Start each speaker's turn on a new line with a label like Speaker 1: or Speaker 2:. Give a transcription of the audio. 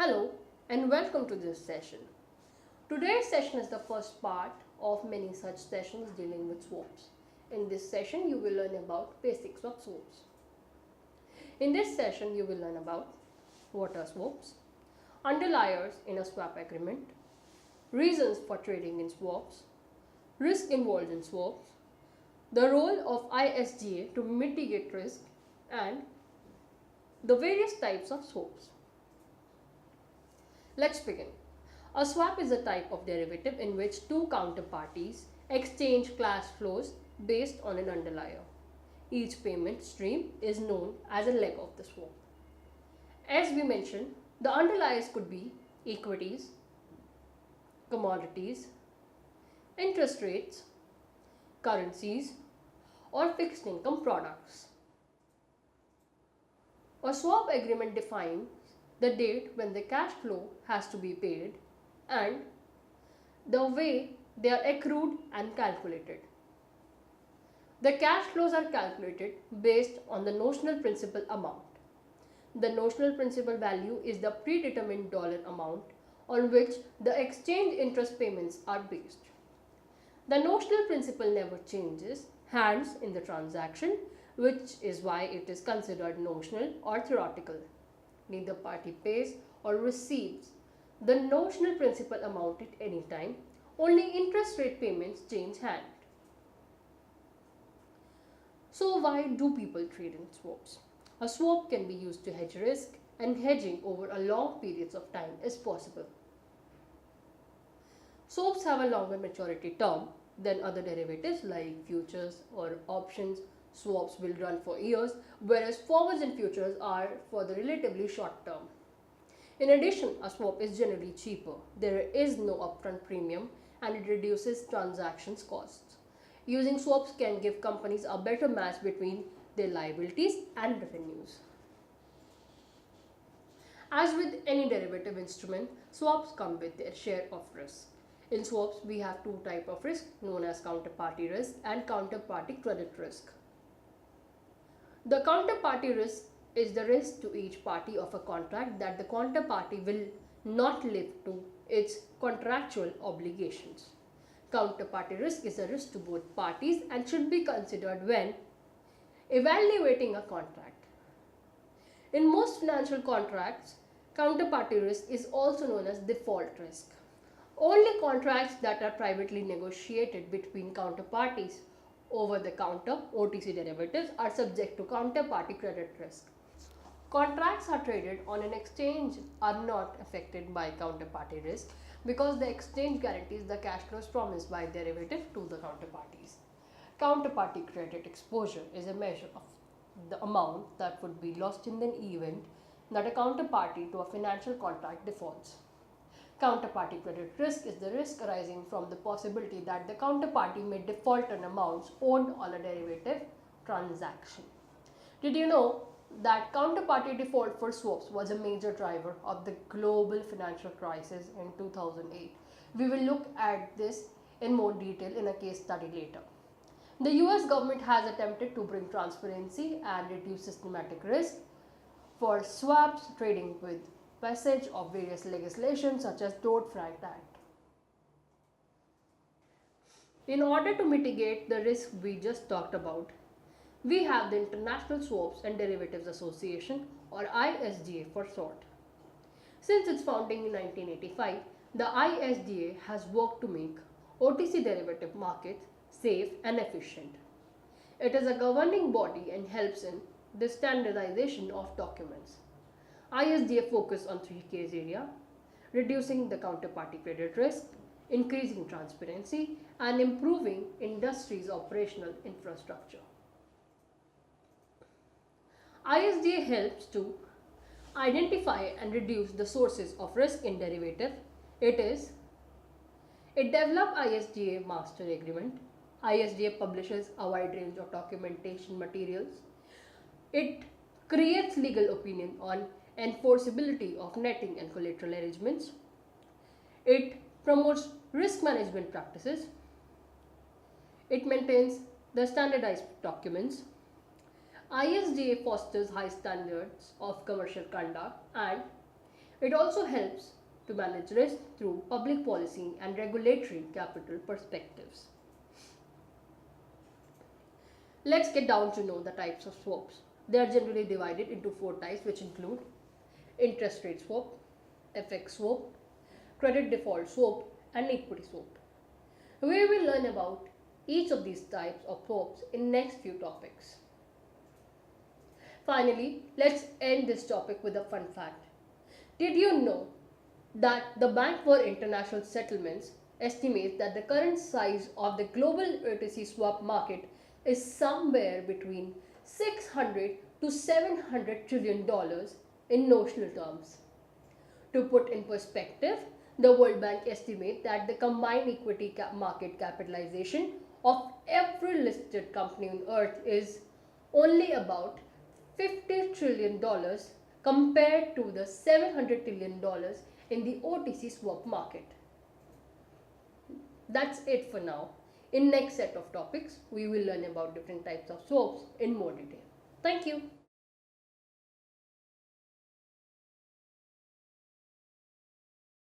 Speaker 1: Hello and welcome to this session. Today's session is the first part of many such sessions dealing with swaps. In this session, you will learn about basics of swaps. In this session, you will learn about what are swaps, underliers in a swap agreement, reasons for trading in swaps, risk involved in swaps, the role of ISDA to mitigate risk, and the various types of swaps. Let's begin. A swap is a type of derivative in which two counterparties exchange cash flows based on an underlier. Each payment stream is known as a leg of the swap. As we mentioned, the underliers could be equities, commodities, interest rates, currencies, or fixed income products. A swap agreement defines the date when the cash flow has to be paid and the way they are accrued and calculated. The cash flows are calculated based on the notional principal amount. The notional principal value is the predetermined dollar amount on which the exchange interest payments are based. The notional principal never changes hands in the transaction, which is why it is considered notional or theoretical. Neither party pays or receives the notional principal amount at any time, only interest rate payments change hand. So why do people trade in swaps? A swap can be used to hedge risk, and hedging over a long periods of time is possible. Swaps have a longer maturity term than other derivatives like futures or options. Swaps will run for years, whereas forwards and futures are for the relatively short term. In addition, a swap is generally cheaper. There is no upfront premium and it reduces transactions costs. Using swaps can give companies a better match between their liabilities and revenues. As with any derivative instrument, swaps come with their share of risk. In swaps, we have two types of risk known as counterparty risk and counterparty credit risk. The counterparty risk is the risk to each party of a contract that the counterparty will not live to its contractual obligations. Counterparty risk is a risk to both parties and should be considered when evaluating a contract. In most financial contracts, counterparty risk is also known as default risk. Only contracts that are privately negotiated between counterparties over-the-counter OTC derivatives are subject to counterparty credit risk. Contracts are traded on an exchange are not affected by counterparty risk because the exchange guarantees the cash flows promised by derivative to the counterparties. Counterparty credit exposure is a measure of the amount that would be lost in an event that a counterparty to a financial contract defaults. Counterparty credit risk is the risk arising from the possibility that the counterparty may default on amounts owed on a derivative transaction. Did you know that counterparty default for swaps was a major driver of the global financial crisis in 2008? We will look at this in more detail in a case study later. The US government has attempted to bring transparency and reduce systematic risk for swaps trading with passage of various legislation such as Dodd-Frank Act. In order to mitigate the risk we just talked about, we have the International Swaps and Derivatives Association, or ISDA for short. Since its founding in 1985, the ISDA has worked to make OTC derivative markets safe and efficient. It is a governing body and helps in the standardization of documents. ISDA focus on three key areas: reducing the counterparty credit risk, increasing transparency, and improving industry's operational infrastructure. ISDA helps to identify and reduce the sources of risk in derivative. It develops ISDA master agreement. ISDA publishes a wide range of documentation materials. It creates legal opinion on enforceability of netting and collateral arrangements. It promotes risk management practices. It maintains the standardized documents. ISDA fosters high standards of commercial conduct and It also helps to manage risk through public policy and regulatory capital perspectives. Let's get down to know the types of swaps. They are generally divided into four types, which include interest rate swap, FX swap, credit default swap, and equity swap. We will learn about each of these types of swaps in next few topics. Finally, let's end this topic with a fun fact. Did you know that the Bank for International Settlements estimates that the current size of the global OTC swap market is somewhere between 600 to 700 trillion dollars in notional terms? To put in perspective, the World Bank estimates that the combined equity market capitalization of every listed company on earth is only about $50 trillion compared to the $700 trillion in the OTC swap market. That's it for now. In next set of topics, we will learn about different types of swaps in more detail. Thank you.